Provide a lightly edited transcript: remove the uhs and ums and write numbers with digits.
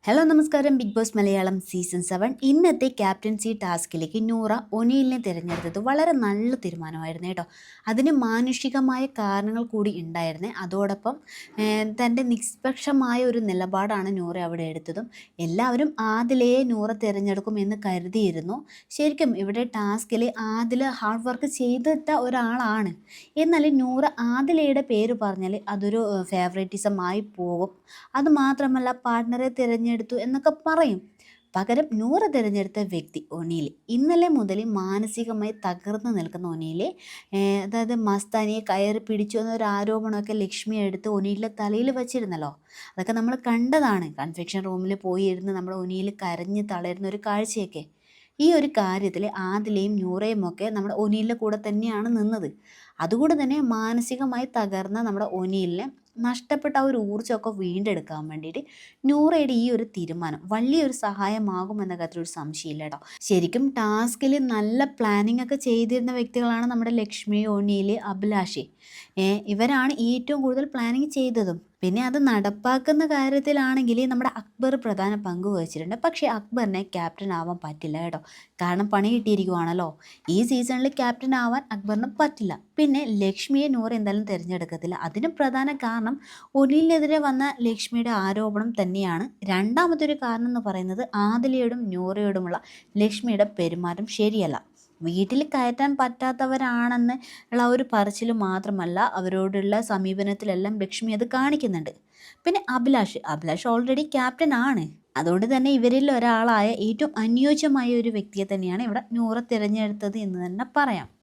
Hello നമസ്കാരം. Big boss Malayalam season 7 ഇന്നത്തെ captaincy ടാസ്കിലേക്ക് Noora ഒനിയലിനെ തിരഞ്ഞെടുത്തത് വളരെ നല്ല തീരുമാനമായിരുന്നു കേട്ടോ. അതിന് മാനുഷികമായ കാരണങ്ങൾ കൂടി ഉണ്ടായിരുന്നേ. അതോടൊപ്പം തൻ്റെ നിഷ്പക്ഷമായ ഒരു നിലപാടാണ് നൂറ അവിടെ എടുത്തതും. എല്ലാവരും ആദിലയെ നൂറ തിരഞ്ഞെടുക്കും എന്ന് കരുതിയിരുന്നു. ശരിക്കും ഇവിടെ ടാസ്കിൽ ആദില ഹാർഡ് വർക്ക് ചെയ്തിട്ട ഒരാളാണ്. എന്നാൽ നൂറ ആദിലയുടെ പേര് പറഞ്ഞാൽ അതൊരു ഫേവറേറ്റിസം ആയി പോകും. അതുമാത്രമല്ല പാർട്ട്ണറെ തിരഞ്ഞെടുത്തു എന്നൊക്കെ പറയും. പകരം നൂറ തിരഞ്ഞെടുത്ത വ്യക്തി ഒനിയിൽ. ഇന്നലെ മുതൽ മാനസികമായി തകർന്നു നിൽക്കുന്ന ഒനിയിൽ, അതായത് മസ്താനിയെ കയറി പിടിച്ചു എന്നൊരു ആരോപണമൊക്കെ ലക്ഷ്മി എടുത്ത് ഒനിയിലെ തലയിൽ വച്ചിരുന്നല്ലോ. അതൊക്കെ നമ്മൾ കണ്ടതാണ്. കൺഫെക്ഷൻ റൂമിൽ പോയി ഇരുന്ന് നമ്മുടെ ഒനിയിൽ കരഞ്ഞ് തളരുന്ന ഒരു കാഴ്ചയൊക്കെ. ഈ ഒരു കാര്യത്തിൽ ആദിലയും നൂറയും ഒക്കെ നമ്മുടെ ഒനിയിലെ കൂടെ തന്നെയാണ് നിന്നത്. അതുകൊണ്ട് തന്നെ മാനസികമായി തകർന്ന നമ്മുടെ ഒനിയിലിനെ നഷ്ടപ്പെട്ട ആ ഒരു ഊർജ്ജമൊക്കെ വീണ്ടെടുക്കാൻ വേണ്ടിയിട്ട് നൂറയുടെ ഈ ഒരു തീരുമാനം വലിയൊരു സഹായമാകുമെന്ന കാര്യത്തിൽ ഒരു സംശയമില്ല കേട്ടോ. ശരിക്കും ടാസ്കിൽ നല്ല പ്ലാനിങ് ഒക്കെ ചെയ്തിരുന്ന വ്യക്തികളാണ് നമ്മുടെ ലക്ഷ്മി, ഒനിയിൽ, അഭിലാഷ്. ഇവരാണ് ഏറ്റവും കൂടുതൽ പ്ലാനിങ് ചെയ്തതും. പിന്നെ അത് നടപ്പാക്കുന്ന കാര്യത്തിലാണെങ്കിൽ നമ്മുടെ അക്ബർ പ്രധാന പങ്ക് വഹിച്ചിട്ടുണ്ട്. പക്ഷേ അക്ബറിനെ ക്യാപ്റ്റൻ ആവാൻ പറ്റില്ല കേട്ടോ. കാരണം പണി കിട്ടിയിരിക്കുവാണല്ലോ. ഈ സീസണിൽ ക്യാപ്റ്റൻ ആവാൻ അക്ബറിന് പറ്റില്ല. പിന്നെ ലക്ഷ്മിയെ നൂറ എന്തായാലും തിരഞ്ഞെടുക്കത്തില്ല. അതിന് പ്രധാന കാരണം ഒനിലിനെതിരെ വന്ന ലക്ഷ്മിയുടെ ആരോപണം തന്നെയാണ്. രണ്ടാമത്തെ ഒരു കാരണം എന്ന് പറയുന്നത് ആദിലയോടും നൂറയോടുമുള്ള ലക്ഷ്മിയുടെ പെരുമാറ്റം ശരിയല്ല. വീട്ടിൽ കയറ്റാൻ പറ്റാത്തവരാണെന്ന് ഉള്ള ഒരു പറച്ചിൽ മാത്രമല്ല, അവരോടുള്ള സമീപനത്തിലെല്ലാം ലക്ഷ്മി അത് കാണിക്കുന്നുണ്ട്. പിന്നെ അഭിലാഷ് ഓൾറെഡി ക്യാപ്റ്റൻ ആണ്. അതുകൊണ്ട് തന്നെ ഇവരിൽ ഒരാളായ ഏറ്റവും അനുയോജ്യമായ ഒരു വ്യക്തിയെ തന്നെയാണ് ഇവിടെ നൂറ തിരഞ്ഞെടുത്തത് എന്ന് തന്നെ പറയാം.